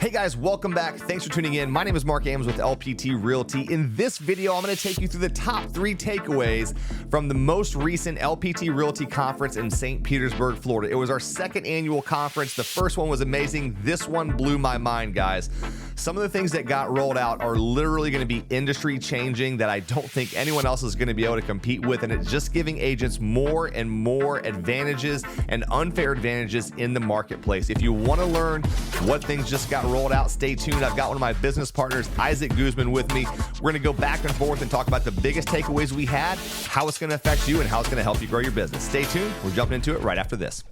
Hey guys, welcome back. Thanks for tuning in. My name is Mark Ames with LPT Realty. In this video, I'm going to take you through the top 3 takeaways from the most recent LPT Realty conference in St. Petersburg, Florida. It was our second annual conference. The first one was amazing. This one blew my mind, guys. Some of the things that got rolled out are literally going to be industry changing that I don't think anyone else is going to be able to compete with, and it's just giving agents more and more advantages and unfair advantages in the marketplace. If you want to learn what things just got rolled out, stay tuned. I've got one of my business partners, Isaac Guzman, with me. We're going to go back and forth and talk about the biggest takeaways we had, how it's going to affect you, and how it's going to help you grow your business. Stay tuned. We're jumping into it right after this.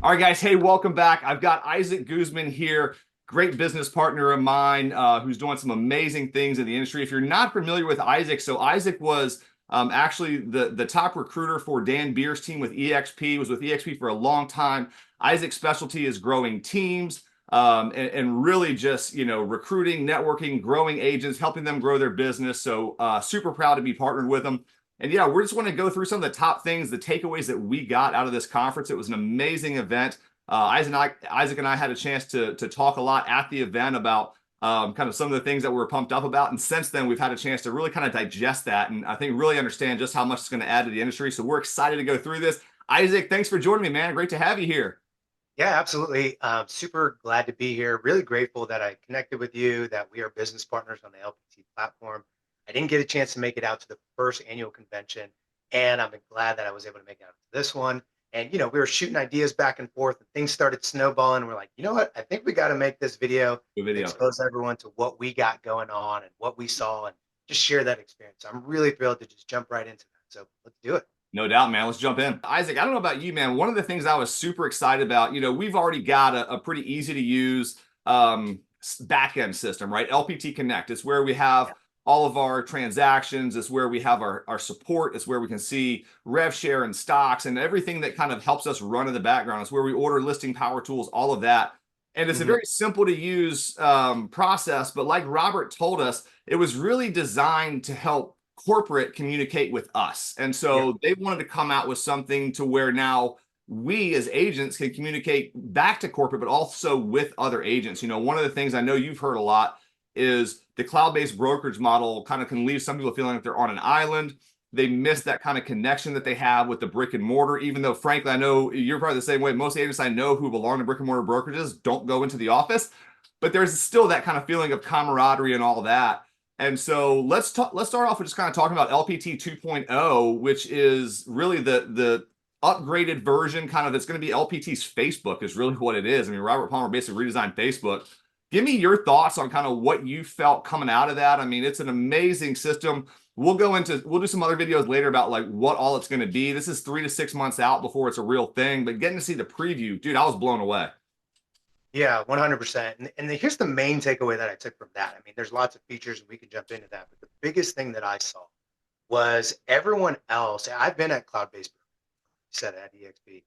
All right, guys. Hey, welcome back. I've got Isaac Guzman here, great business partner of mine who's doing some amazing things in the industry. If you're not familiar with Isaac, so Isaac was actually the top recruiter for Dan Beer's team with EXP, was with EXP for a long time. Isaac's specialty is growing teams and really just, recruiting, networking, growing agents, helping them grow their business. So super proud to be partnered with him. And yeah, we're just want to go through some of the top things, the takeaways that we got out of this conference. It was an amazing event. Isaac and I had a chance to talk a lot at the event about kind of some of the things that we're pumped up about. And since then, we've had a chance to really kind of digest that and I think really understand just how much it's going to add to the industry. So we're excited to go through this. Isaac, thanks for joining me, man. Great to have you here. Yeah, absolutely. Super glad to be here. Really grateful that I connected with you, that we are business partners on the LPT platform. I didn't get a chance to make it out to the first annual convention, and I'm glad that I was able to make it out to this one. And, we were shooting ideas back and forth, and things started snowballing. And we're like, you know what? I think we got to make this video, Good video. expose everyone to what we got going on and what we saw and just share that experience. I'm really thrilled to just jump right into that. So let's do it. No doubt, man. Let's jump in. Isaac, I don't know about you, man. One of the things I was super excited about, we've already got a pretty easy to use back-end system, right? LPT Connect. It's where we have all of our transactions. It's where we have our support. It's where we can see rev share and stocks and everything that kind of helps us run in the background. It's where we order listing power tools, all of that. And it's a very simple to use process. But like Robert told us, it was really designed to help corporate communicate with us. And so they wanted to come out with something to where now we as agents can communicate back to corporate, but also with other agents. One of the things I know you've heard a lot is the cloud-based brokerage model kind of can leave some people feeling like they're on an island. They miss that kind of connection that they have with the brick and mortar, even though, frankly, I know you're probably the same way. Most agents I know who belong to brick and mortar brokerages don't go into the office, but there's still that kind of feeling of camaraderie and all that. And so let's start off with just kind of talking about LPT 2.0, which is really the upgraded version, kind of that's going to be LPT's Facebook is really what it is. I mean, Robert Palmer basically redesigned Facebook. Give me your thoughts on kind of what you felt coming out of that. I mean, it's an amazing system. We'll do some other videos later about like what all it's going to be. This is 3 to 6 months out before it's a real thing, but getting to see the preview, dude, I was blown away. Yeah, 100%. And here's the main takeaway that I took from that. I mean, there's lots of features and we could jump into that, but the biggest thing that I saw was everyone else. I've been at cloud-based, said at EXP.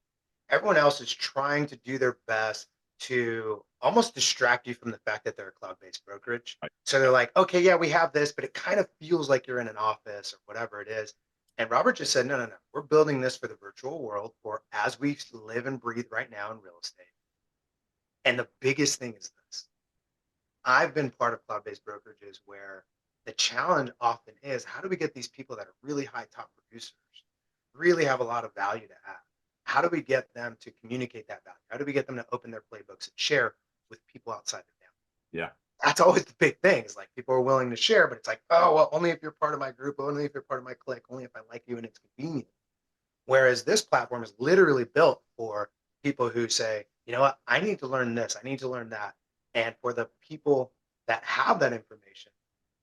Everyone else is trying to do their best to almost distract you from the fact that they're a cloud-based brokerage. Right. So they're like, okay, yeah, we have this, but it kind of feels like you're in an office or whatever it is. And Robert just said, no. We're building this for the virtual world, for as we live and breathe right now in real estate. And the biggest thing is this. I've been part of cloud-based brokerages where the challenge often is, how do we get these people that are really high top producers, really have a lot of value to add? How do we get them to communicate that value? How do we get them to open their playbooks and share with people outside of them? Yeah. That's always the big thing. Is like people are willing to share, but it's like, oh, well, only if you're part of my group, only if you're part of my clique, only if I like you and it's convenient. Whereas this platform is literally built for people who say, you know what, I need to learn this, I need to learn that. And for the people that have that information,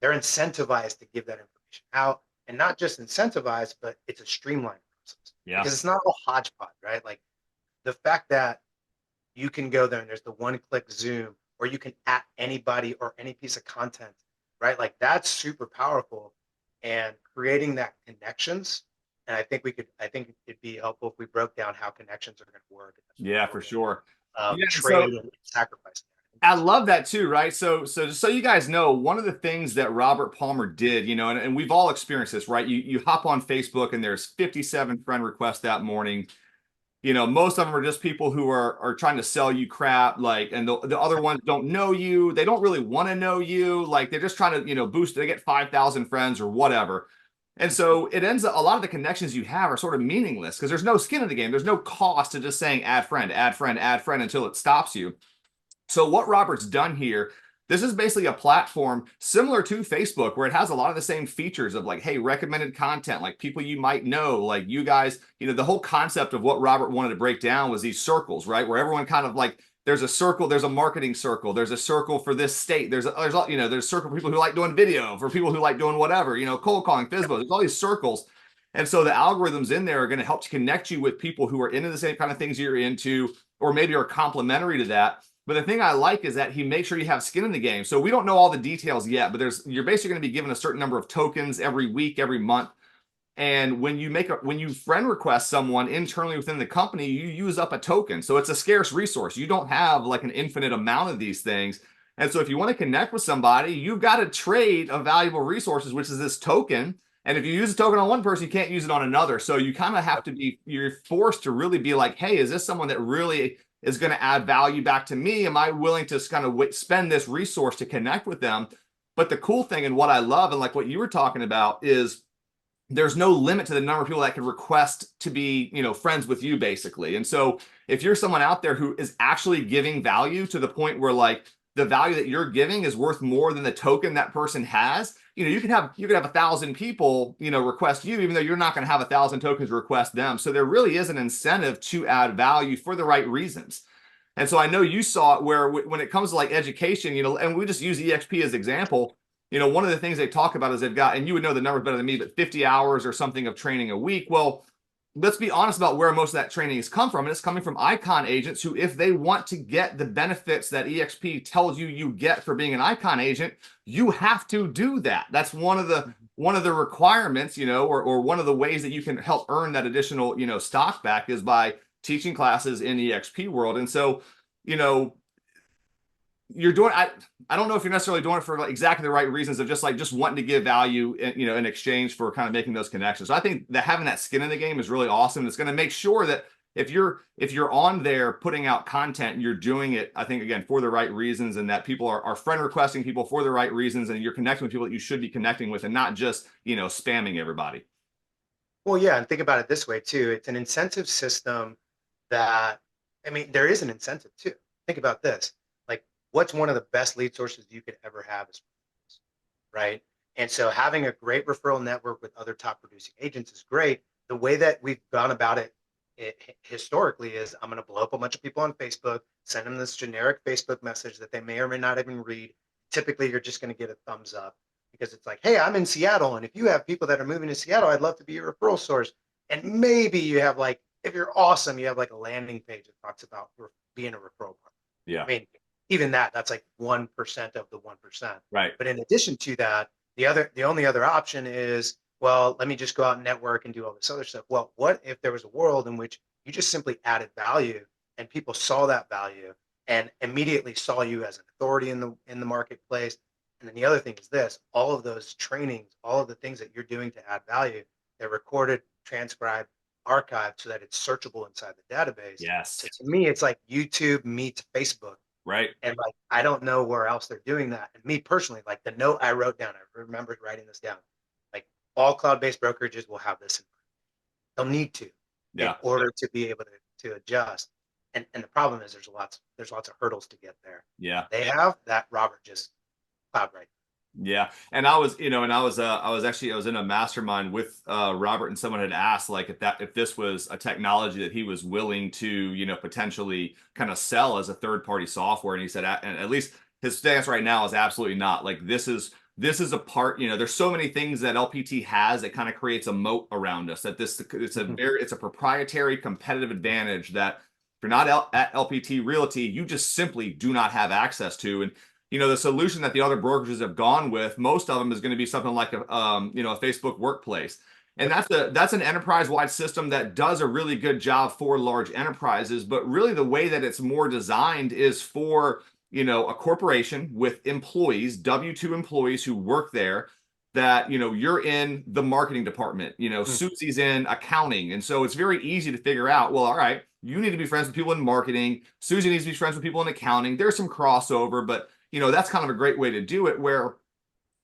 they're incentivized to give that information out, and not just incentivized, but it's a streamlined process. Yeah. Because it's not all hodgepodge, right? Like the fact that you can go there and there's the one-click Zoom, or you can at anybody or any piece of content, right? Like that's super powerful, and creating that connections. And I think it'd be helpful if we broke down how connections are going to work. Yeah, for sure. Trade and sacrifice. I love that too, right? So just so you guys know, one of the things that Robert Palmer did, and we've all experienced this, right? You hop on Facebook and there's 57 friend requests that morning. Most of them are just people who are trying to sell you crap, like, and the other ones don't know you. They don't really want to know you. Like, they're just trying to, boost, they get 5,000 friends or whatever. And so it ends up, a lot of the connections you have are sort of meaningless because there's no skin in the game. There's no cost to just saying add friend, add friend, add friend until it stops you. So what Robert's done here, this is basically a platform similar to Facebook where it has a lot of the same features of like, hey, recommended content, like people you might know, like you guys, the whole concept of what Robert wanted to break down was these circles, right? Where everyone kind of like, there's a circle, there's a marketing circle, there's a circle for this state, there's a circle for people who like doing video, for people who like doing whatever, cold calling, FISBO, there's all these circles. And so the algorithms in there are going to help to connect you with people who are into the same kind of things you're into, or maybe are complementary to that. But the thing I like is that he makes sure you have skin in the game. So we don't know all the details yet, but you're basically going to be given a certain number of tokens every week, every month. And when you friend request someone internally within the company, you use up a token. So it's a scarce resource. You don't have like an infinite amount of these things. And so if you want to connect with somebody, you've got to trade a valuable resources, which is this token. And if you use a token on one person, you can't use it on another. So you kind of have to you're forced to really be like, hey, is this someone that really is going to add value back to me? Am I willing to kind of spend this resource to connect with them? But the cool thing and what I love and like what you were talking about is there's no limit to the number of people that can request to be, friends with you basically. And so if you're someone out there who is actually giving value to the point where like the value that you're giving is worth more than the token that person has, you could have 1,000 people, request you, even though you're not going to have 1,000 tokens request them. So there really is an incentive to add value for the right reasons. And so I know you saw it where when it comes to like education, and we just use EXP as example, one of the things they talk about is they've got, and you would know the numbers better than me, but 50 hours or something of training a week. Well, let's be honest about where most of that training has come from. And it's coming from icon agents who, if they want to get the benefits that EXP tells you get for being an icon agent, you have to do that. That's one of the requirements, or one of the ways that you can help earn that additional, stock back is by teaching classes in EXP world. And so, you're doing, I don't know if you're necessarily doing it for like exactly the right reasons of just wanting to give value in exchange for kind of making those connections. So I think that having that skin in the game is really awesome. It's going to make sure that if you're on there putting out content, you're doing it, I think, again, for the right reasons, and that people are friend requesting people for the right reasons, and you're connecting with people that you should be connecting with and not just, spamming everybody. Well, yeah, and think about it this way too. It's an incentive system that, I mean, there is an incentive too. Think about this. Like, what's one of the best lead sources you could ever have is referrals, right? And so having a great referral network with other top producing agents is great. The way that we've gone about it, historically is I'm going to blow up a bunch of people on Facebook, send them this generic Facebook message that they may or may not even read. Typically, you're just going to get a thumbs up because it's like, hey, I'm in Seattle. And if you have people that are moving to Seattle, I'd love to be your referral source. And maybe you have like, if you're awesome, you have like a landing page that talks about being a referral partner. Yeah. I mean, even that's like 1% of the 1%. Right. But in addition to that, the only other option is, well, let me just go out and network and do all this other stuff. Well, what if there was a world in which you just simply added value and people saw that value and immediately saw you as an authority in the marketplace? And then the other thing is this, all of those trainings, all of the things that you're doing to add value, they're recorded, transcribed, archived so that it's searchable inside the database. Yes. So to me, it's like YouTube meets Facebook. Right. And like, I don't know where else they're doing that. And me personally, like the note I wrote down, I remembered writing this down, like all cloud-based brokerages will have this. They'll need to in order to be able to adjust. And the problem is there's lots of hurdles to get there. Yeah. They have that. Robert just plowed right. Yeah. And I was in a mastermind with Robert, and someone had asked like if this was a technology that he was willing to, potentially kind of sell as a third-party software. And he said, and at least his stance right now is absolutely not. Like this is a part, there's so many things that LPT has that kind of creates a moat around us, that it's a proprietary competitive advantage that if you're not at LPT Realty, you just simply do not have access to. And the solution that the other brokerages have gone with, most of them is going to be something like a Facebook Workplace. And that's an enterprise-wide system that does a really good job for large enterprises. But really the way that it's more designed is for a corporation with employees, W-2 employees who work there, that, you're in the marketing department, Mm. Susie's in accounting. And so it's very easy to figure out, well, all right, you need to be friends with people in marketing. Susie needs to be friends with people in accounting. There's some crossover, but, that's kind of a great way to do it, where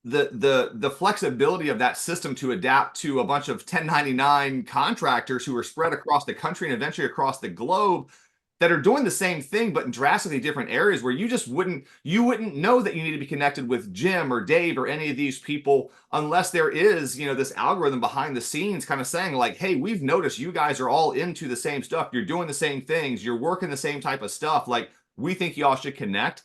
the flexibility of that system to adapt to a bunch of 1099 contractors who are spread across the country and eventually across the globe, that are doing the same thing but in drastically different areas, where you wouldn't know that you need to be connected with Jim or Dave or any of these people unless there is, this algorithm behind the scenes kind of saying like, hey, we've noticed you guys are all into the same stuff, you're doing the same things, you're working the same type of stuff, like we think y'all should connect.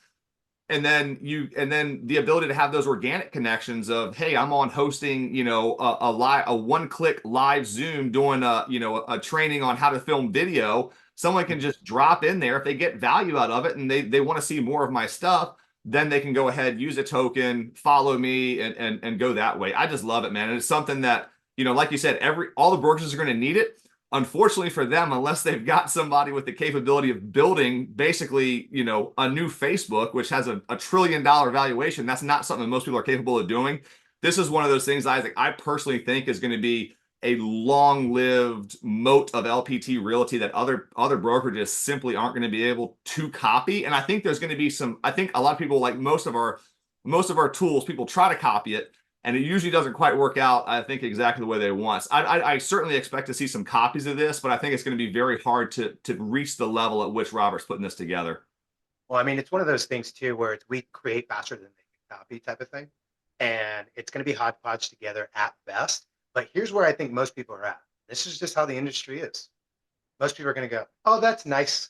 And then the ability to have those organic connections of, hey, I'm on hosting, a one-click live Zoom doing a training on how to film video. Someone can just drop in there if they get value out of it and they want to see more of my stuff. Then they can go ahead, use a token, follow me, and go that way. I just love it, man. And it's something that, like you said, all the brokers are going to need it. Unfortunately for them, unless they've got somebody with the capability of building basically, a new Facebook, which has a $1 trillion valuation, that's not something most people are capable of doing. This is one of those things, Isaac, I personally think is going to be a long-lived moat of LPT Realty that other brokerages simply aren't going to be able to copy. And I think there's going to be I think a lot of people, like most of our tools, people try to copy it, and it usually doesn't quite work out, I think, exactly the way they want. I certainly expect to see some copies of this, but I think it's going to be very hard to reach the level at which Robert's putting this together. Well, I mean, it's one of those things too, where it's we create faster than they can copy type of thing. And it's going to be hodgepodge together at best. But here's where I think most people are at. This is just how the industry is. Most people are going to go, oh, that's nice.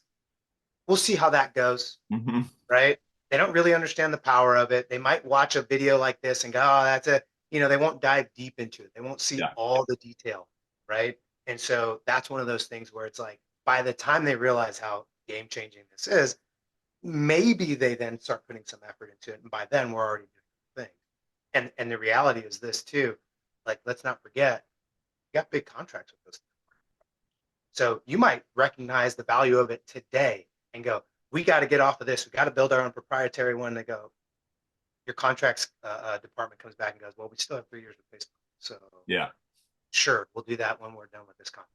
We'll see how that goes. Mm-hmm. Right. They don't really understand the power of it. They might watch a video like this and go, oh, that's a, they won't dive deep into it. They won't see Yeah. all the detail. Right. And so that's one of those things where it's like, by the time they realize how game changing this is, maybe they then start putting some effort into it. And by then we're already doing the thing. And the reality is this too, like, let's not forget, you got big contracts with this. So you might recognize the value of it today and go, we got to get off of this. We got to build our own proprietary one. They go, your contracts department comes back and goes, well, we still have 3 years with Facebook. So Yeah. sure, we'll do that when we're done with this contract.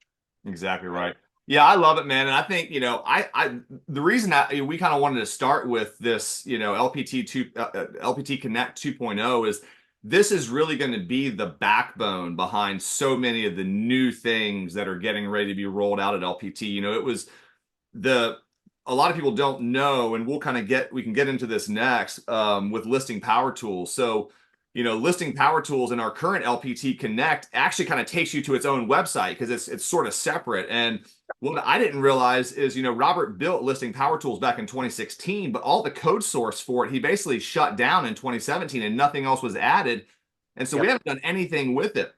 Exactly right. Yeah, I love it, man. And I think, the reason that we kind of wanted to start with this, LPT Connect 2.0 is this is really going to be the backbone behind so many of the new things that are getting ready to be rolled out at LPT. It was a lot of people don't know, and we can get into this next, with listing power tools. So, listing power tools in our current LPT Connect actually kind of takes you to its own website because it's sort of separate. And what I didn't realize is, Robert built listing power tools back in 2016, but all the code source for it, he basically shut down in 2017 and nothing else was added. And so we haven't done anything with it.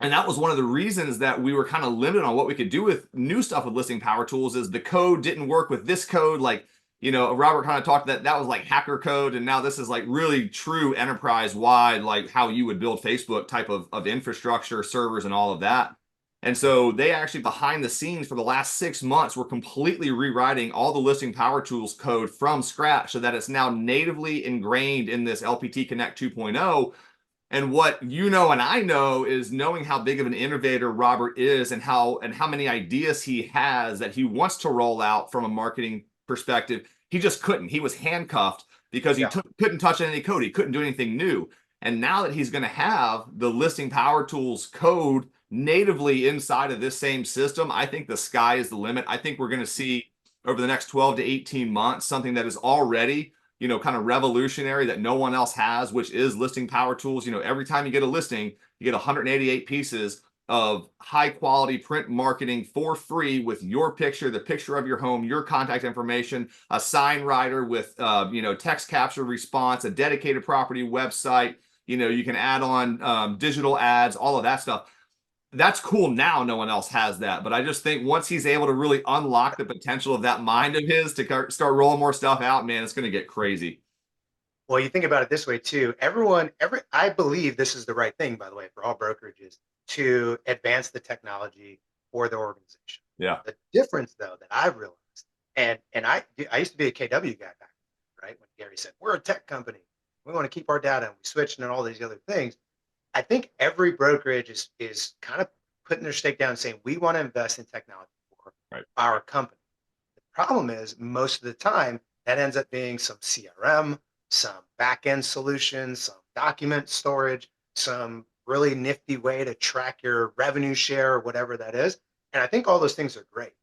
And that was one of the reasons that we were kind of limited on what we could do with new stuff with listing power tools, is the code didn't work with this code. Like, Robert kind of talked that was like hacker code. And now this is like really true enterprise wide, like how you would build Facebook type of infrastructure, servers, and all of that. And so they actually, behind the scenes for the last 6 months, were completely rewriting all the listing power tools code from scratch so that it's now natively ingrained in this LPT Connect 2.0. And what and I know is, knowing how big of an innovator Robert is and how many ideas he has that he wants to roll out from a marketing perspective, he just couldn't. He was handcuffed because he couldn't touch any code. He couldn't do anything new. And now that he's going to have the listing power tools code natively inside of this same system, I think the sky is the limit. I think we're going to see over the next 12 to 18 months something that is already kind of revolutionary that no one else has, which is listing power tools. Every time you get a listing, you get 188 pieces of high quality print marketing for free with your picture, the picture of your home, your contact information, a sign writer with, text capture response, a dedicated property website. You can add on digital ads, all of that stuff. That's cool now. No one else has that. But I just think once he's able to really unlock the potential of that mind of his to start rolling more stuff out, man, it's going to get crazy. Well, you think about it this way too. I believe this is the right thing, by the way, for all brokerages to advance the technology for the organization. Yeah. The difference, though, that I've realized, and I used to be a KW guy back, right? When Gary said, we're a tech company, we want to keep our data, and we switched and all these other things. I think every brokerage is kind of putting their stake down and saying, we want to invest in technology for Right. our company. The problem is most of the time that ends up being some CRM, some back-end solutions, some document storage, some really nifty way to track your revenue share or whatever that is. And I think all those things are great.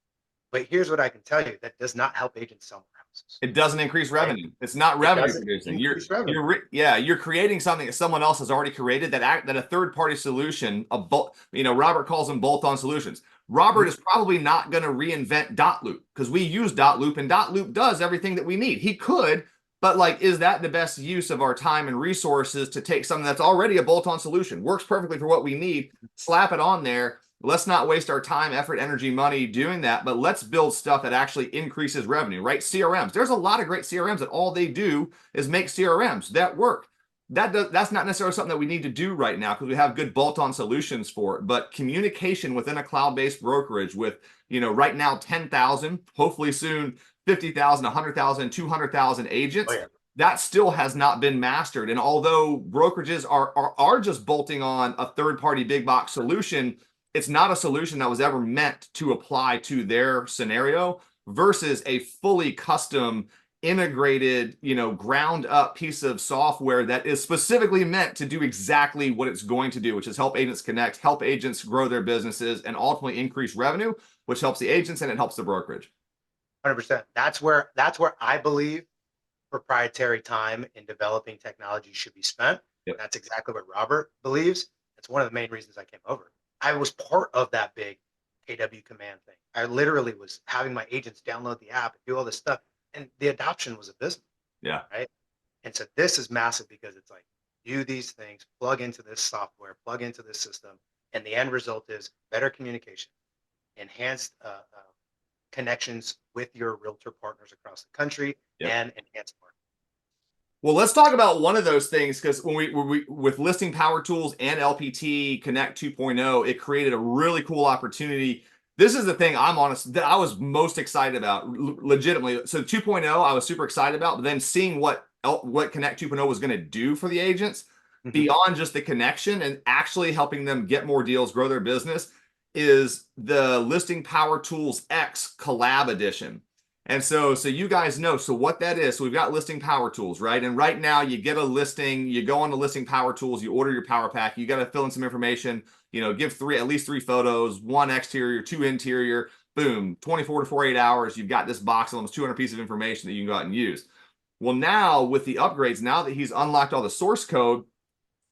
But here's what I can tell you that does not help agents sell more houses. It doesn't increase Right? revenue. It's not It revenue doesn't producing. increase revenue. You're creating something that someone else has already created that a third party solution, Robert calls them bolt-on solutions. Robert is probably not going to reinvent dot loop because we use dot loop and dot loop does everything that we need. He could, but like, is that the best use of our time and resources to take something that's already a bolt-on solution, works perfectly for what we need, slap it on there? Let's not waste our time, effort, energy, money doing that, but let's build stuff that actually increases revenue, right? CRMs. There's a lot of great CRMs that all they do is make CRMs that work. That's not necessarily something that we need to do right now because we have good bolt-on solutions for it. But communication within a cloud-based brokerage with, right now 10,000, hopefully soon 50,000, 100,000, 200,000 agents. Oh, yeah. That still has not been mastered. And although brokerages are just bolting on a third-party big box solution, it's not a solution that was ever meant to apply to their scenario versus a fully custom integrated, ground up piece of software that is specifically meant to do exactly what it's going to do, which is help agents connect, help agents grow their businesses, and ultimately increase revenue, which helps the agents and it helps the brokerage. 100%. That's where I believe proprietary time in developing technology should be spent. Yep. That's exactly what Robert believes. That's one of the main reasons I came over. I was part of that big KW command thing. I literally was having my agents download the app and do all this stuff, and the adoption was abysmal. Yeah. Right. And so this is massive because it's like, do these things, plug into this software, plug into this system, and the end result is better communication, enhanced connections with your realtor partners across the country, Yep. and enhanced marketing. Well, let's talk about one of those things because when we with listing power tools and LPT Connect 2.0, it created a really cool opportunity. This is the thing I'm honest that I was most excited about, legitimately. So 2.0, I was super excited about, but then seeing what Connect 2.0 was going to do for the agents beyond just the connection and actually helping them get more deals, grow their business, is the Listing Power Tools X Collab Edition. And so you guys know, so what that is, so we've got Listing Power Tools, right? And right now you get a listing, you go on to Listing Power Tools, you order your power pack, you got to fill in some information, give at least three photos, one exterior, two interior, boom, 24 to 48 hours, you've got this box of almost 200 pieces of information that you can go out and use. Well, now with the upgrades, now that he's unlocked all the source code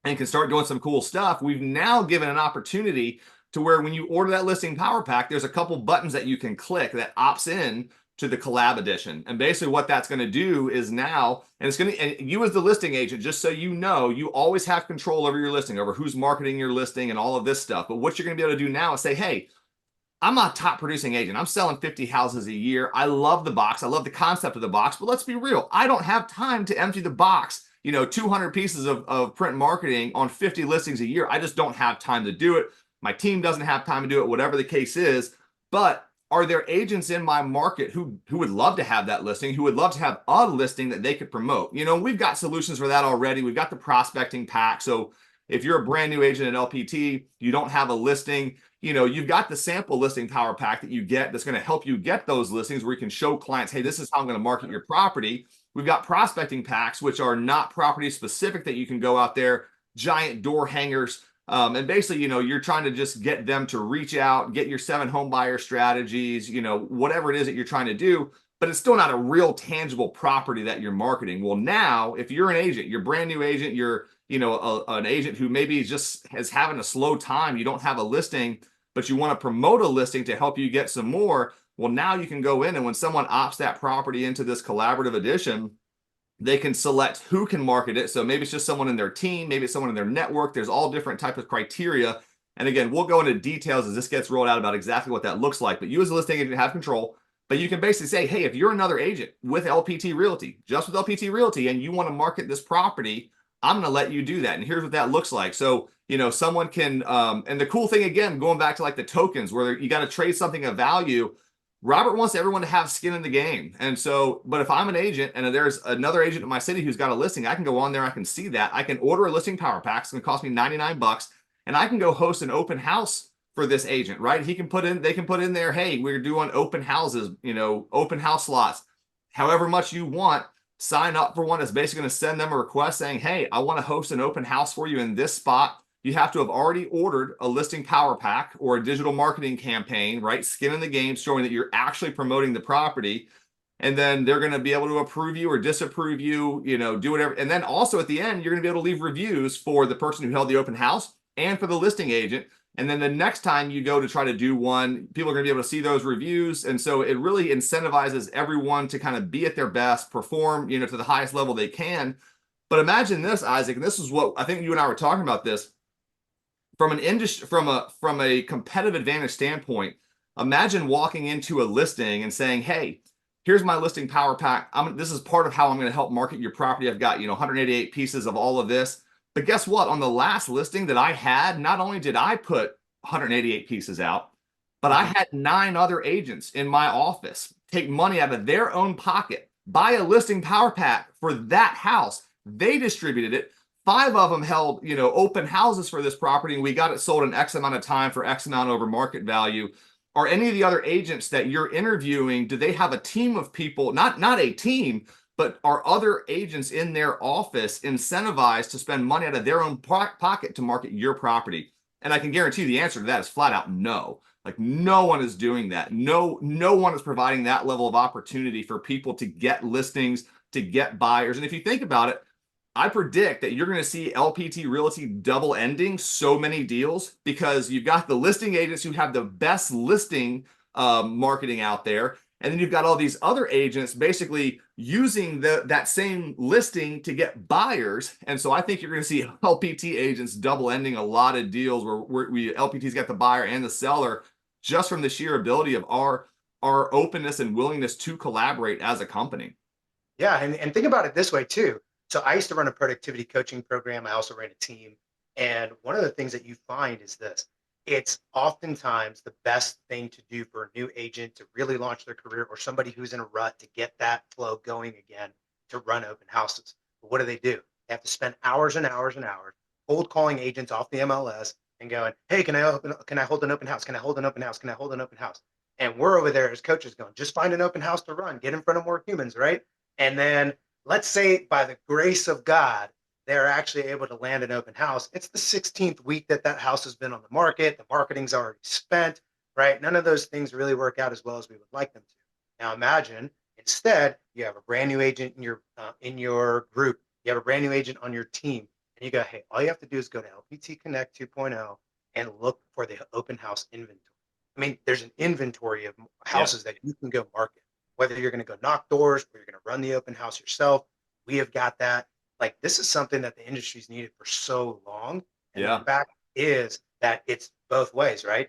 and can start doing some cool stuff, we've now given an opportunity to where when you order that listing power pack, there's a couple buttons that you can click that opts in to the collab edition. And basically what that's going to do is now, and it's going to, and you as the listing agent, just so you know, you always have control over your listing, over who's marketing your listing and all of this stuff. But what you're going to be able to do now is say, hey, I'm a top producing agent. I'm selling 50 houses a year. I love the box. I love the concept of the box, but let's be real. I don't have time to empty the box, 200 pieces of print marketing on 50 listings a year. I just don't have time to do it. My team doesn't have time to do it, whatever the case is. But are there agents in my market who would love to have that listing, who would love to have a listing that they could promote? We've got solutions for that already. We've got the prospecting pack. So if you're a brand new agent at LPT, you don't have a listing, you've got the sample listing power pack that you get that's going to help you get those listings where you can show clients, hey, this is how I'm going to market your property. We've got prospecting packs, which are not property specific, that you can go out there, giant door hangers. And basically, you're trying to just get them to reach out, get your 7 home buyer strategies, whatever it is that you're trying to do, but it's still not a real tangible property that you're marketing. Well, now, if you're an agent, you're a brand new agent, you're, an agent who maybe just is having a slow time, you don't have a listing, but you want to promote a listing to help you get some more. Well, now you can go in, and when someone opts that property into this collaborative edition, they can select who can market it. So maybe it's just someone in their team, maybe it's someone in their network. There's all different types of criteria. And again, we'll go into details as this gets rolled out about exactly what that looks like. But you as a listing agent have control. But you can basically say, hey, if you're another agent with LPT Realty, just with LPT Realty, and you want to market this property, I'm going to let you do that. And here's what that looks like. So, someone can, and the cool thing, again, going back to like the tokens where you got to trade something of value, Robert wants everyone to have skin in the game. And so, but if I'm an agent and there's another agent in my city who's got a listing, I can go on there, I can see that. I can order a listing power pack. It's going to cost me 99 bucks. And I can go host an open house for this agent, right? They can put in there, hey, we're doing open houses, open house slots, however much you want. Sign up for one. It's basically going to send them a request saying, hey, I want to host an open house for you in this spot. You have to have already ordered a listing power pack or a digital marketing campaign, right? Skin in the game, showing that you're actually promoting the property. And then they're going to be able to approve you or disapprove you, do whatever. And then also at the end, you're going to be able to leave reviews for the person who held the open house and for the listing agent. And then the next time you go to try to do one, people are going to be able to see those reviews. And so it really incentivizes everyone to kind of be at their best, perform, to the highest level they can. But imagine this, Isaac, and this is what I think you and I were talking about this from an industry, from a competitive advantage standpoint. Imagine walking into a listing and saying, hey, here's my listing power pack. This is part of how I'm going to help market your property. I've got, 188 pieces of all of this. But guess what? On the last listing that I had, not only did I put 188 pieces out, but I had 9 other agents in my office take money out of their own pocket, buy a listing power pack for that house. They distributed it. 5 of them held, open houses for this property, and we got it sold in X amount of time for X amount over market value. Are any of the other agents that you're interviewing, do they have a team of people, not a team, but are other agents in their office incentivized to spend money out of their own pocket to market your property? And I can guarantee the answer to that is flat out no. Like, no one is doing that. No one is providing that level of opportunity for people to get listings, to get buyers. And if you think about it, I predict that you're going to see LPT Realty double ending so many deals because you've got the listing agents who have the best listing marketing out there. And then you've got all these other agents basically using that same listing to get buyers. And so I think you're going to see LPT agents double ending a lot of deals where LPT's got the buyer and the seller just from the sheer ability of our openness and willingness to collaborate as a company. Yeah. And think about it this way too. So I used to run a productivity coaching program. I also ran a team. And one of the things that you find is this: it's oftentimes the best thing to do for a new agent to really launch their career, or somebody who's in a rut to get that flow going again, to run open houses. But what do? They have to spend hours and hours and hours cold calling agents off the MLS and going, hey, can I hold an open house? Can I hold an open house? Can I hold an open house? And we're over there as coaches going, just find an open house to run, get in front of more humans, right? And then let's say by the grace of God, they're actually able to land an open house. It's the 16th week that house has been on the market. The marketing's already spent, right? None of those things really work out as well as we would like them to. Now imagine instead you have a brand new agent in your group. You have a brand new agent on your team, and you go, hey, all you have to do is go to LPT Connect 2.0 and look for the open house inventory. I mean, there's an inventory of houses that you can go market. Whether you're going to go knock doors or you're going to run the open house yourself, we have got that. Like, this is something that the industry's needed for so long. And the fact is that it's both ways, right?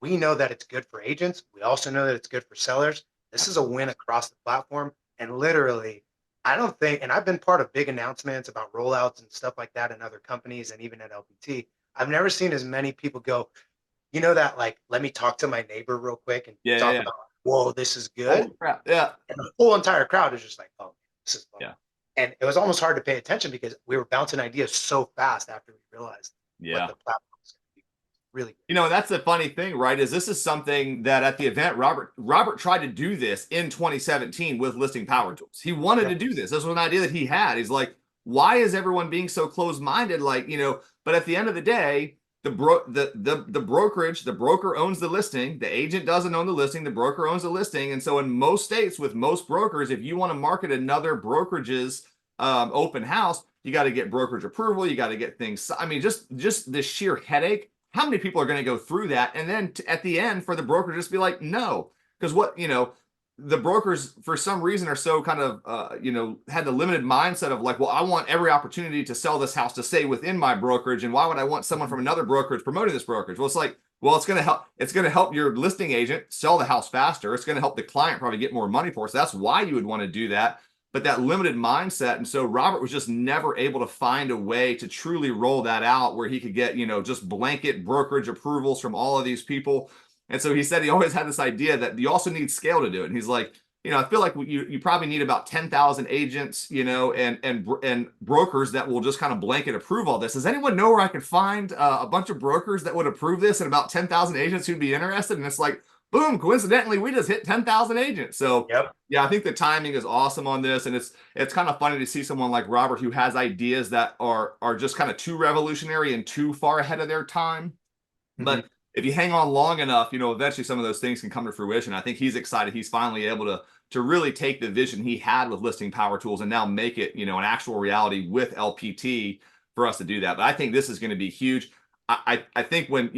We know that it's good for agents. We also know that it's good for sellers. This is a win across the platform. And literally, I don't think, and I've been part of big announcements about rollouts and stuff like that in other companies and even at LPT. I've never seen as many people go, that, like, let me talk to my neighbor real quick and talk about, whoa, this is good. Oh, crap. Yeah. And the whole entire crowd is just like, oh, this is fun. Yeah. And it was almost hard to pay attention because we were bouncing ideas so fast after we realized what the platform was going to be. Really good. That's the funny thing, right? Is this is something that at the event, Robert tried to do this in 2017 with listing power tools. He wanted to do this. This was an idea that he had. He's like, why is everyone being so closed-minded? Like, but at the end of the day, the brokerage, the broker owns the listing. The agent doesn't own the listing. The broker owns the listing. And so in most states with most brokers, if you want to market another brokerage's open house, you got to get brokerage approval. You got to get things. I mean, just the sheer headache. How many people are going to go through that? And then at the end for the broker just be like, no, because the brokers for some reason are so kind of, had the limited mindset of like, well, I want every opportunity to sell this house to stay within my brokerage. And why would I want someone from another brokerage promoting this brokerage? Well, it's like, well, it's going to help your listing agent sell the house faster. It's going to help the client probably get more money for it. So that's why you would want to do that. But that limited mindset. And so Robert was just never able to find a way to truly roll that out where he could get, just blanket brokerage approvals from all of these people. And so he said he always had this idea that you also need scale to do it. And he's like, I feel like you probably need about 10,000 agents, and brokers that will just kind of blanket approve all this. Does anyone know where I could find a bunch of brokers that would approve this and about 10,000 agents who'd be interested? And it's like, boom, coincidentally, we just hit 10,000 agents. So Yep. yeah, I think the timing is awesome on this, and it's kind of funny to see someone like Robert who has ideas that are just kind of too revolutionary and too far ahead of their time. Mm-hmm. But if you hang on long enough, eventually some of those things can come to fruition. I think he's excited. He's finally able to really take the vision he had with listing power tools and now make it, an actual reality with LPT for us to do that. But I think this is going to be huge. I think when,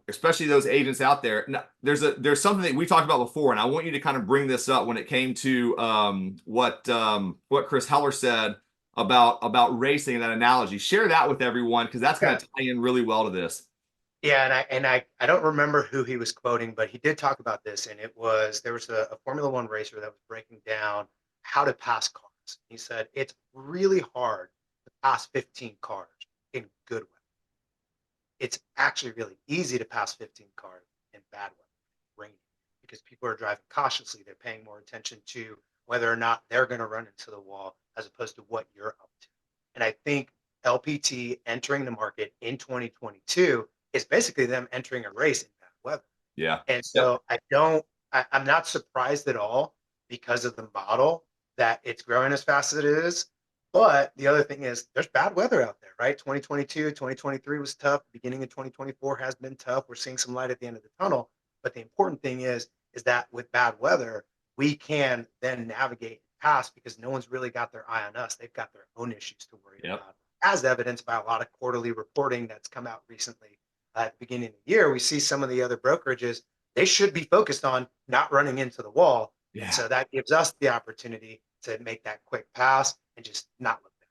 especially those agents out there, there's something that we talked about before, and I want you to kind of bring this up when it came to what Chris Heller said about racing and that analogy. Share that with everyone, because that's going to tie in really well to this. Yeah, and I don't remember who he was quoting, but he did talk about this, and there was a Formula One racer that was breaking down how to pass cars. He said it's really hard to pass 15 cars in good weather. It's actually really easy to pass 15 cars in bad weather, rainy, because people are driving cautiously. They're paying more attention to whether or not they're going to run into the wall as opposed to what you're up to. And I think LPT entering the market in 2022 is basically them entering a race in bad weather. Yeah. And Yep. so I'm not surprised at all because of the model that it's growing as fast as it is. But the other thing is there's bad weather out there, right? 2022, 2023 was tough. The beginning of 2024 has been tough. We're seeing some light at the end of the tunnel. But the important thing is that with bad weather, we can then navigate past because no one's really got their eye on us. They've got their own issues to worry Yep. about, as evidenced by a lot of quarterly reporting that's come out recently. At the beginning of the year, we see some of the other brokerages, they should be focused on not running into the wall. Yeah. And so that gives us the opportunity to make that quick pass and just not look back.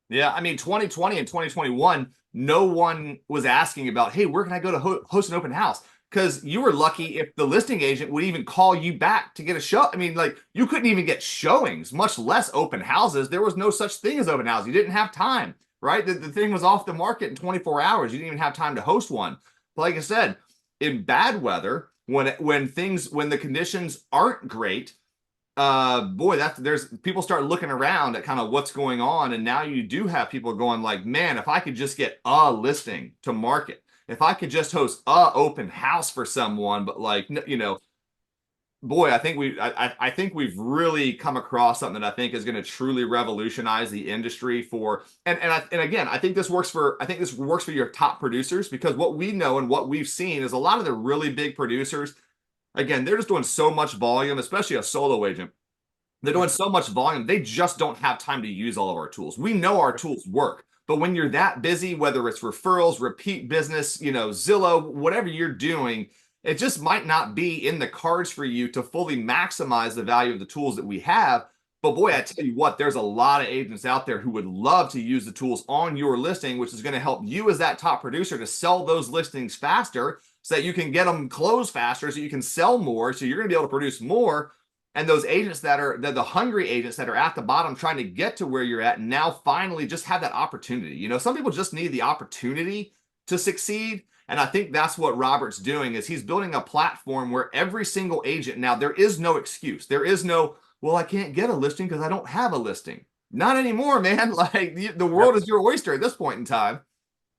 Yeah, I mean, 2020 and 2021, no one was asking about, hey, where can I go to host an open house? Because you were lucky if the listing agent would even call you back to get a show. I mean, like, you couldn't even get showings, much less open houses. There was no such thing as open house. You didn't have time, right? The thing was off the market in 24 hours. You didn't even have time to host one. But like I said, in bad weather, when the conditions aren't great, boy, there's people start looking around at kind of what's going on, and now you do have people going like, man, if I could just get a listing to market, if I could just host a open house for someone, but like, boy, I think we've really come across something that I think is going to truly revolutionize the industry and again, I think this works for your top producers, because what we know and what we've seen is a lot of the really big producers, again, they're just doing so much volume, especially a solo agent. They're doing so much volume, they just don't have time to use all of our tools. We know our tools work, but when you're that busy, whether it's referrals, repeat business, Zillow, whatever you're doing, it just might not be in the cards for you to fully maximize the value of the tools that we have. But boy, I tell you what, there's a lot of agents out there who would love to use the tools on your listing, which is going to help you as that top producer to sell those listings faster so that you can get them closed faster, so you can sell more, so you're going to be able to produce more. And those agents the hungry agents that are at the bottom trying to get to where you're at now finally just have that opportunity. Some people just need the opportunity to succeed. And I think that's what Robert's doing, is he's building a platform where every single agent, now there is no excuse. There is no, well, I can't get a listing because I don't have a listing. Not anymore, man. Like the world is your oyster at this point in time.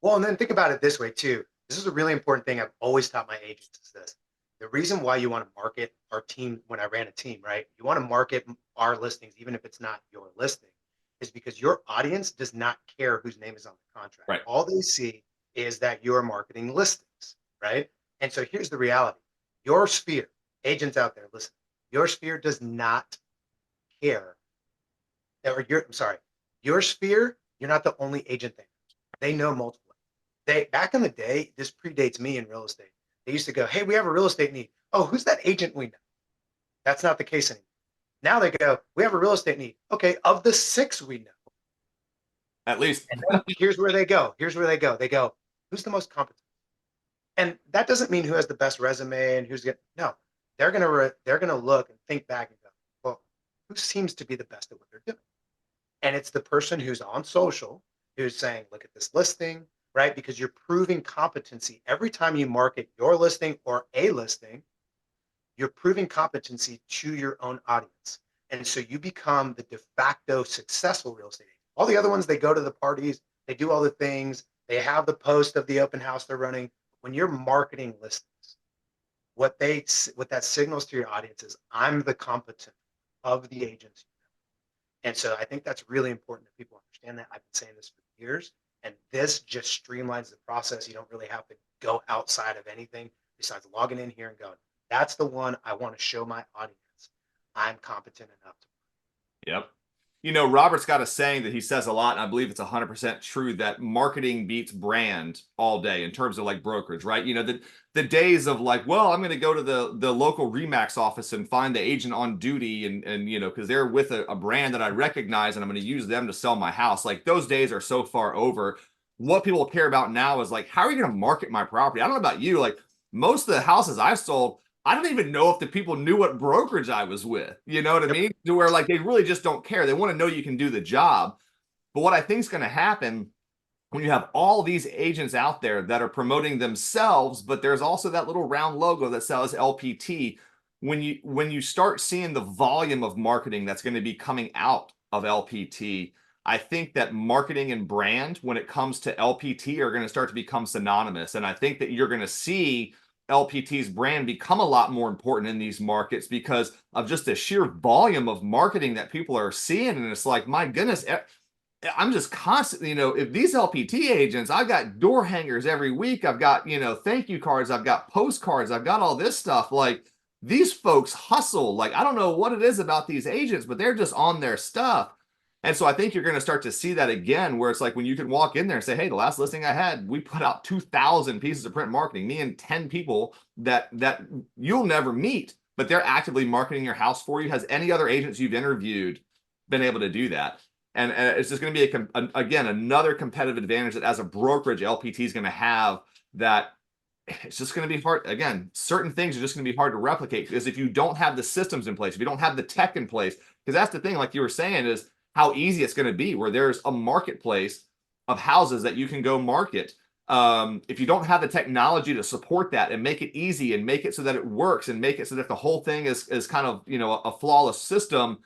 Well, and then think about it this way too. This is a really important thing I've always taught my agents is this. The reason why you want to market our team, when I ran a team, right? You want to market our listings, even if it's not your listing, is because your audience does not care whose name is on the contract. Right. All they see is that you're marketing listings, right? And so here's the reality. Your sphere, agents out there, listen, your sphere does not care. Your sphere, you're not the only agent there. They know multiple. Back in the day, this predates me in real estate. They used to go, hey, we have a real estate need. Oh, who's that agent we know? That's not the case anymore. Now they go, we have a real estate need. Okay, of the 6 we know. At least. And then here's where they go. They go, who's the most competent? And that doesn't mean who has the best resume and who's good. No, they're gonna look and think back and go, well, who seems to be the best at what they're doing? And it's the person who's on social who's saying, look at this listing, right? Because you're proving competency every time you market your listing or a listing. You're proving competency to your own audience. And so you become the de facto successful real estate agent. All the other ones, they go to the parties, they do all the things, they have the post of the open house they're running. When you're marketing listings, what that signals to your audience is I'm the competent of the agents. And so I think that's really important that people understand that. I've been saying this for years, and this just streamlines the process. You don't really have to go outside of anything besides logging in here and going, that's the one I want to show my audience I'm competent enough to. Yep. You know, Robert's got a saying that he says a lot, and I believe it's 100% true, that marketing beats brand all day in terms of like brokerage, right? You know, the days of like, well, I'm going to go to the local remax office and find the agent on duty and you know, because they're with a brand that I recognize and I'm going to use them to sell my house. Like those days are so far over. What people care about now is like, how are you going to market my property? I don't know about you. Like most of the houses I've sold, I don't even know if the people knew what brokerage I was with. You know what I Yep. mean? To where like they really just don't care. They want to know you can do the job. But what I think is going to happen when you have all these agents out there that are promoting themselves, but there's also that little round logo that says LPT. When you start seeing the volume of marketing that's going to be coming out of LPT, I think that marketing and brand, when it comes to LPT, are going to start to become synonymous. And I think that you're going to see LPT's brand become a lot more important in these markets because of just the sheer volume of marketing that people are seeing. And it's like, my goodness, I'm just constantly, you know, if these LPT agents, I've got door hangers every week. I've got, you know, thank you cards. I've got postcards. I've got all this stuff. Like these folks hustle. Like, I don't know what it is about these agents, but they're just on their stuff. And so I think you're going to start to see that again, where it's like when you can walk in there and say, hey, the last listing I had, we put out 2,000 pieces of print marketing, me and 10 people that you'll never meet, but they're actively marketing your house for you. Has any other agents you've interviewed been able to do that? And it's just going to be, again, another competitive advantage that as a brokerage, LPT is going to have, that it's just going to be hard. Again, certain things are just going to be hard to replicate because if you don't have the systems in place, if you don't have the tech in place, because that's the thing, like you were saying, is how easy it's going to be where there's a marketplace of houses that you can go market. If you don't have the technology to support that and make it easy and make it so that it works and make it so that the whole thing is kind of, you know, a flawless system,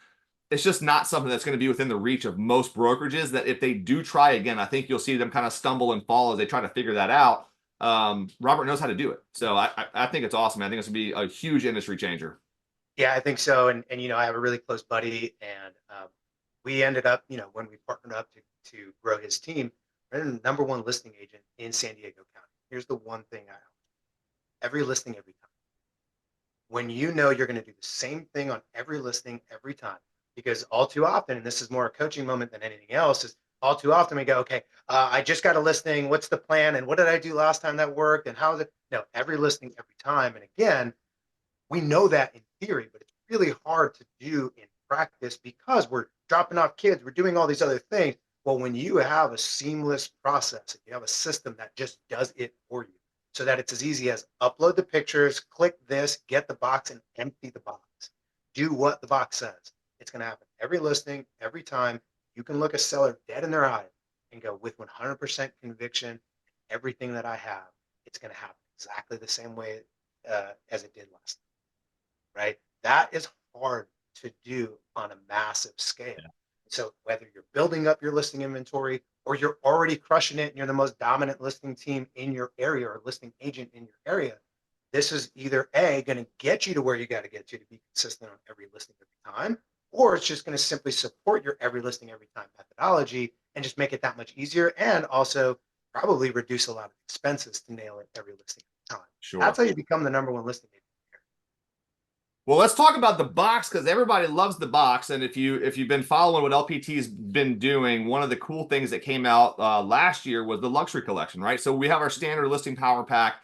it's just not something that's going to be within the reach of most brokerages. That if they do try again, I think you'll see them kind of stumble and fall as they try to figure that out. Robert knows how to do it. So I think it's awesome. I think it's going to be a huge industry changer. Yeah, I think so. And you know, I have a really close buddy, and we ended up, you know, when we partnered up to grow his team, we're the number one listing agent in San Diego County. Here's the one thing every listing, every time. When you know you're going to do the same thing on every listing every time, because all too often, and this is more a coaching moment than anything else, is all too often we go, okay, I just got a listing. What's the plan? And what did I do last time that worked? And how is it? No, every listing, every time. And again, we know that in theory, but it's really hard to do in practice because we're dropping off kids, we're doing all these other things. Well, when you have a seamless process, you have a system that just does it for you, so that it's as easy as upload the pictures, click this, get the box, and empty the box. Do what the box says. It's going to happen every listing, every time. You can look a seller dead in their eye and go, with 100% conviction, everything that I have, it's going to happen exactly the same way as it did last time, right? That is hard to do on a massive scale. Yeah. So whether you're building up your listing inventory or you're already crushing it and you're the most dominant listing team in your area or listing agent in your area, this is either A, going to get you to where you got to get to be consistent on every listing every time, or it's just going to simply support your every listing every time methodology and just make it that much easier, and also probably reduce a lot of expenses to nail it every listing every time. Sure. That's how you become the number one listing agent. Well, let's talk about the box because everybody loves the box. And if you've been following what LPT's been doing, one of the cool things that came out last year was the luxury collection, right? So we have our standard listing power pack.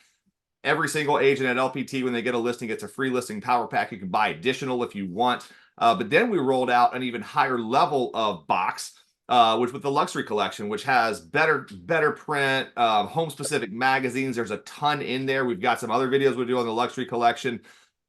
Every single agent at LPT, when they get a listing, gets a free listing power pack. You can buy additional if you want. But then we rolled out an even higher level of box, which with the luxury collection, which has better print, home specific magazines. There's a ton in there. We've got some other videos we do on the luxury collection.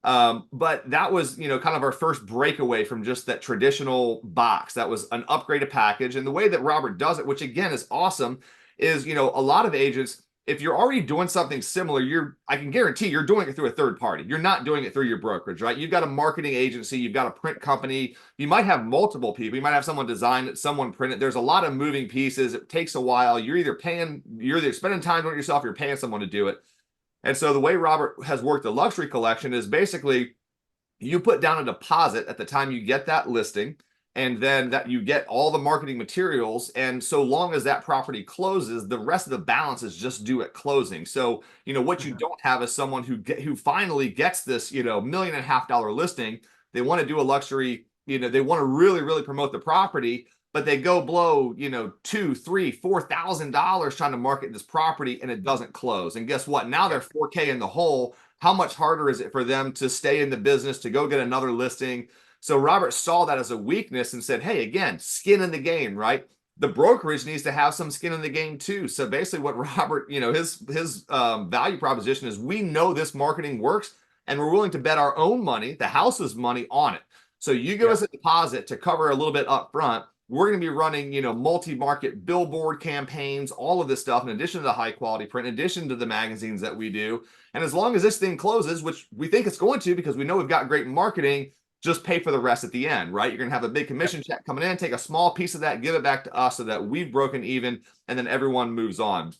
But that was, you know, kind of our first breakaway from just that traditional box. That was an upgraded package. And the way that Robert does it, which again is awesome, is, a lot of agents, if you're already doing something similar, I can guarantee you're doing it through a third party. You're not doing it through your brokerage, right? You've got a marketing agency, you've got a print company, you might have multiple people, you might have someone design it, someone print it. There's a lot of moving pieces. It takes a while. You're either spending time doing it yourself, you're paying someone to do it. And so the way Robert has worked the luxury collection is basically you put down a deposit at the time you get that listing, and then that you get all the marketing materials. And so long as that property closes, the rest of the balance is just due at closing. So, what you don't have is someone who finally gets this, $1.5 million listing. They want to do a luxury, they want to really, really promote the property, but they go blow, two, three, $4,000 trying to market this property, and it doesn't close. And guess what? Now they're 4K in the hole. How much harder is it for them to stay in the business, to go get another listing? So Robert saw that as a weakness and said, hey, again, skin in the game, right? The brokerage needs to have some skin in the game too. So basically what Robert, his value proposition is, we know this marketing works and we're willing to bet our own money, the house's money, on it. So you give us a deposit to cover a little bit up front. We're going to be running, multi-market billboard campaigns, all of this stuff, in addition to the high quality print, in addition to the magazines that we do. And as long as this thing closes, which we think it's going to, because we know we've got great marketing, just pay for the rest at the end, right? You're going to have a big commission check coming in, take a small piece of that, give it back to us so that we've broken even, and then everyone moves on.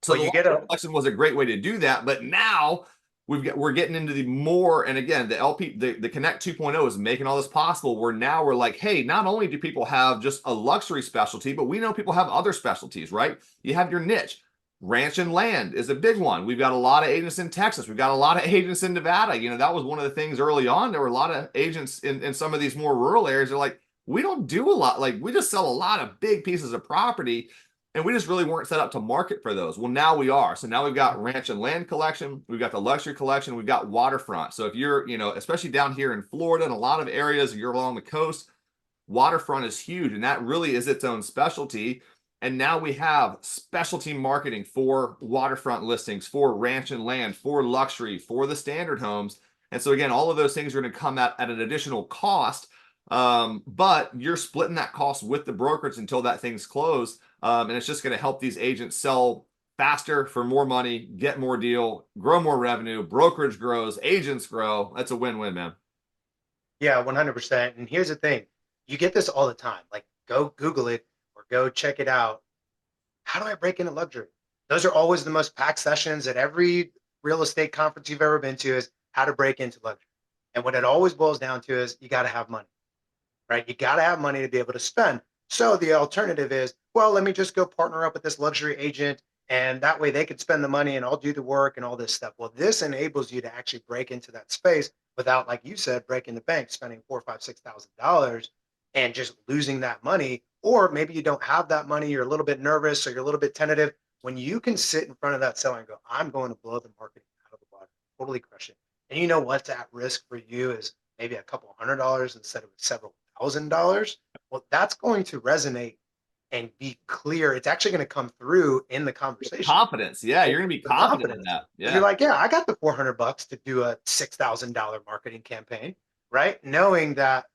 So Well, the collection was a great way to do that. But now we're getting into the more, and again, the Connect 2.0 is making all this possible, where now we're like, hey, not only do people have just a luxury specialty, but we know people have other specialties, right? You have your niche. Ranch and land is a big one. We've got a lot of agents in Texas. We've got a lot of agents in Nevada. That was one of the things early on. There were a lot of agents in some of these more rural areas. They're like, we don't do a lot. Like, we just sell a lot of big pieces of property, and we just really weren't set up to market for those. Well, now we are. So now we've got ranch and land collection. We've got the luxury collection. We've got waterfront. So if you're, especially down here in Florida and a lot of areas, you're along the coast, waterfront is huge, and that really is its own specialty. And now we have specialty marketing for waterfront listings, for ranch and land, for luxury, for the standard homes. And so again, all of those things are going to come at an additional cost, but you're splitting that cost with the brokerage until that thing's closed. And it's just going to help these agents sell faster for more money, get more deal, grow more revenue, brokerage grows, agents grow. That's a win-win, man. Yeah, 100%. And here's the thing. You get this all the time. Like, go Google it or go check it out. How do I break into luxury? Those are always the most packed sessions at every real estate conference you've ever been to, is how to break into luxury. And what it always boils down to is you got to have money, right? You got to have money to be able to spend. So the alternative is, well, let me just go partner up with this luxury agent, and that way they could spend the money and I'll do the work and all this stuff. Well, this enables you to actually break into that space without, like you said, breaking the bank, spending $4,000, $5,000, $6,000 and just losing that money. Or maybe you don't have that money, you're a little bit nervous, or you're a little bit tentative. When you can sit in front of that seller and go, I'm going to blow the marketing out of the water, totally crush it. And you know what's at risk for you is maybe a couple $100 instead of several $1,000. Well, that's going to resonate and be clear. It's actually going to come through in the conversation. Confidence. Yeah, you're going to be confident in that. Yeah. You're like, yeah, I got the $400 to do a $6,000 marketing campaign, right? Knowing that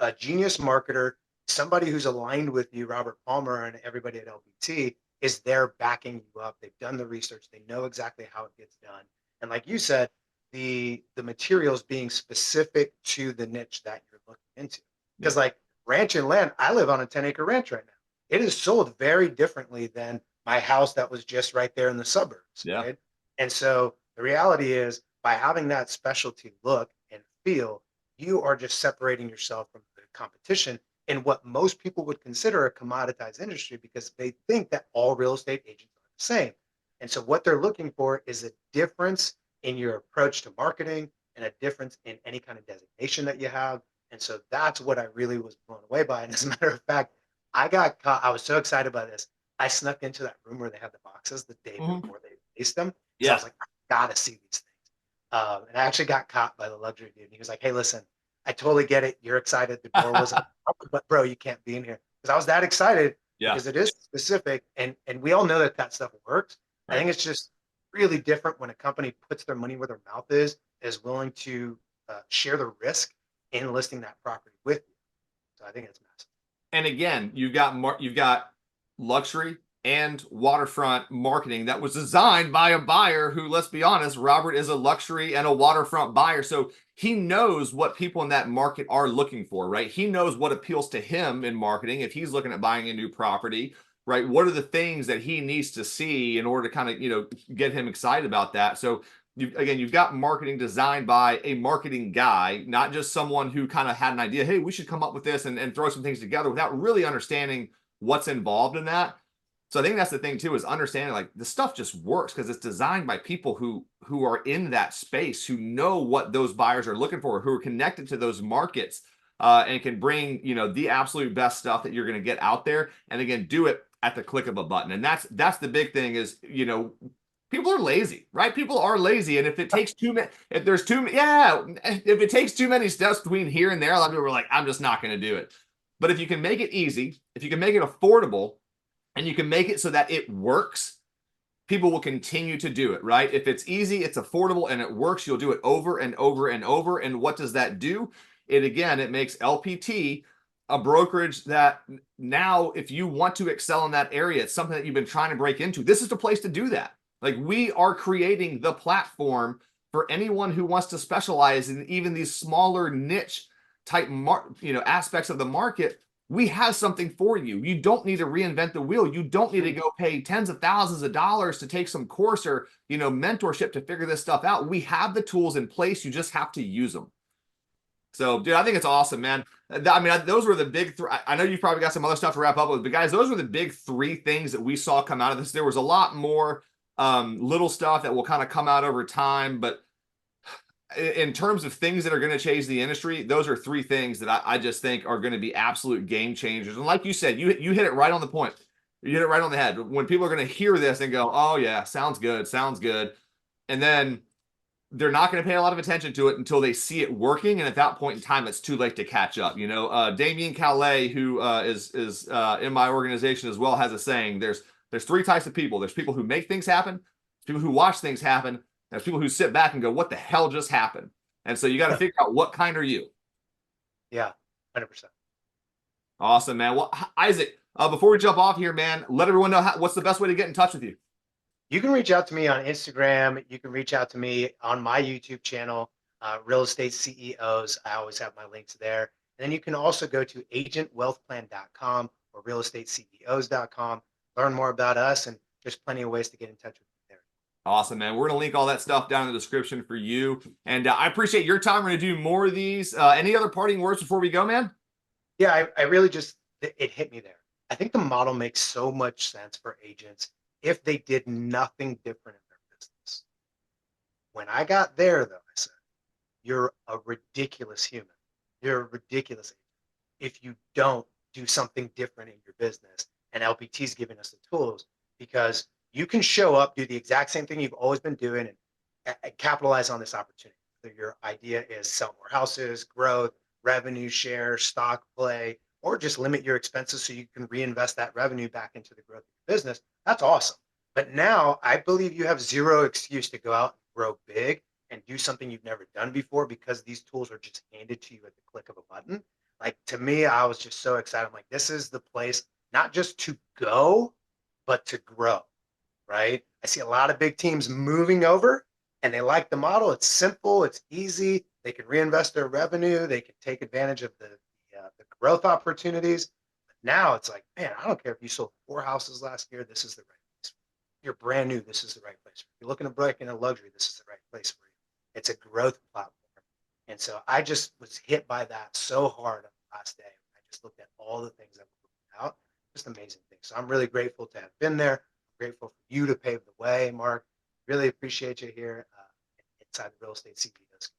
a genius marketer, somebody who's aligned with you, Robert Palmer and everybody at LPT, is there backing you up. They've done the research. They know exactly how it gets done. And like you said, the materials being specific to the niche that you're looking into. Because like ranch and land, I live on a 10-acre ranch right now. It is sold very differently than my house that was just right there in the suburbs. Yeah. Right? And so the reality is, by having that specialty look and feel, you are just separating yourself from the competition in what most people would consider a commoditized industry, because they think that all real estate agents are the same. And so what they're looking for is a difference in your approach to marketing and a difference in any kind of designation that you have. And so that's what I really was blown away by. And as a matter of fact, I got caught. I was so excited by this. I snuck into that room where they had the boxes the day before they released them. Yeah. I was like, I gotta see these things. And I actually got caught by the luxury dude. He was like, hey, listen, I totally get it. You're excited. The door wasn't open, but bro, you can't be in here. Because I was that excited, because it is specific. And we all know that stuff works. Right. I think it's just really different when a company puts their money where their mouth is willing to share the risk in listing that property with you. So I think it's massive. And again, you've got luxury and waterfront marketing that was designed by a buyer who, let's be honest, Robert is a luxury and a waterfront buyer. So he knows what people in that market are looking for, right? He knows what appeals to him in marketing if he's looking at buying a new property, right? What are the things that he needs to see in order to kind of, get him excited about that? So you've got marketing designed by a marketing guy, not just someone who kind of had an idea, hey, we should come up with this and throw some things together without really understanding what's involved in that. So I think that's the thing too, is understanding like the stuff just works because it's designed by people who are in that space, who know what those buyers are looking for, who are connected to those markets, and can bring the absolute best stuff that you're going to get out there, and again do it at the click of a button. And that's the big thing is people are lazy, right? People are lazy, and if it takes if it takes too many steps between here and there, a lot of people are like, I'm just not going to do it. But if you can make it easy, if you can make it affordable, and you can make it so that it works, people will continue to do it, right? If it's easy, it's affordable, and it works, you'll do it over and over and over. And what does that do? It makes LPT a brokerage that now, if you want to excel in that area, it's something that you've been trying to break into, this is the place to do that. Like, we are creating the platform for anyone who wants to specialize in even these smaller niche type aspects of the market. We have something for you. You don't need to reinvent the wheel. You don't need to go pay tens of thousands of dollars to take some course or mentorship to figure this stuff out. We have the tools in place. You just have to use them. So, dude, I think it's awesome, man. I mean, those were the big three. I know you've probably got some other stuff to wrap up with, but guys, those were the big three things that we saw come out of this. There was a lot more little stuff that will kind of come out over time, but in terms of things that are going to change the industry, those are three things that I just think are going to be absolute game changers. And like you said, you hit it right on the point. You hit it right on the head. When people are going to hear this and go, oh yeah, sounds good. And then they're not going to pay a lot of attention to it until they see it working. And at that point in time, it's too late to catch up. Damien Calais, who is in my organization as well, has a saying, there's three types of people. There's people who make things happen, people who watch things happen, there's people who sit back and go, what the hell just happened? And so you got to figure out what kind are you. Yeah, 100%. Awesome, man. Well, Isaac, before we jump off here, man, let everyone know what's the best way to get in touch with you. You can reach out to me on Instagram. You can reach out to me on my YouTube channel, Real Estate CEOs. I always have my links there. And then you can also go to agentwealthplan.com or realestateCEOs.com, learn more about us, and there's plenty of ways to get in touch with me there. Awesome, man. We're going to link all that stuff down in the description for you. And I appreciate your time. We're going to do more of these. Any other parting words before we go, man? Yeah, I really just, it hit me there. I think the model makes so much sense for agents if they did nothing different in their business. When I got there, though, I said, you're a ridiculous human. You're a ridiculous agent if you don't do something different in your business. And LPT's giving us the tools, because you can show up, do the exact same thing you've always been doing, and capitalize on this opportunity. Whether your idea is sell more houses, growth, revenue share, stock play, or just limit your expenses so you can reinvest that revenue back into the growth of your business, that's awesome. But now I believe you have zero excuse to go out and grow big and do something you've never done before, because these tools are just handed to you at the click of a button. Like, to me, I was just so excited. I'm like, this is the place, not just to go, but to grow, right? I see a lot of big teams moving over, and they like the model. It's simple, it's easy. They can reinvest their revenue. They can take advantage of the growth opportunities. But now it's like, man, I don't care if you sold 4 houses last year. This is the right place. If you're brand new, this is the right place. If you're looking to break into luxury, this is the right place for you. It's a growth platform. And so I just was hit by that so hard on the last day. I just looked at all the things that were working out. Just amazing things. So I'm really grateful to have been there. I'm grateful for you to pave the way, Mark. Really appreciate you here inside the Real Estate CEOs.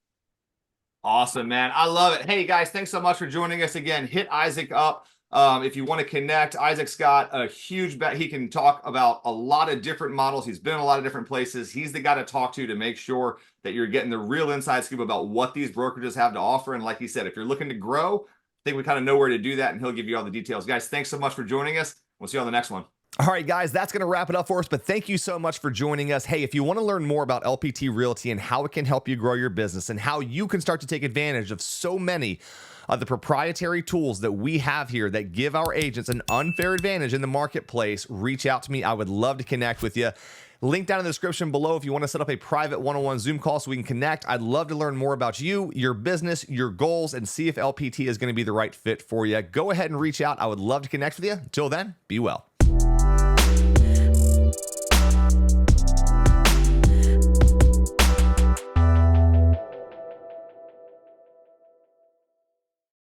Awesome, man. I love it. Hey, guys, thanks so much for joining us again. Hit Isaac up. If you want to connect, Isaac's got a huge bet. He can talk about a lot of different models. He's been in a lot of different places. He's the guy to talk to make sure that you're getting the real inside scoop about what these brokerages have to offer. And like he said, if you're looking to grow, I think we kind of know where to do that, and he'll give you all the details. Guys, thanks so much for joining us. We'll see you on the next one. All right, guys, that's going to wrap it up for us. But thank you so much for joining us. Hey, if you want to learn more about LPT Realty and how it can help you grow your business and how you can start to take advantage of so many of the proprietary tools that we have here that give our agents an unfair advantage in the marketplace, reach out to me. I would love to connect with you. Link down in the description below if you want to set up a private one-on-one Zoom call so we can connect. I'd love to learn more about you, your business, your goals, and see if LPT is going to be the right fit for you. Go ahead and reach out. I would love to connect with you. Until then, be well.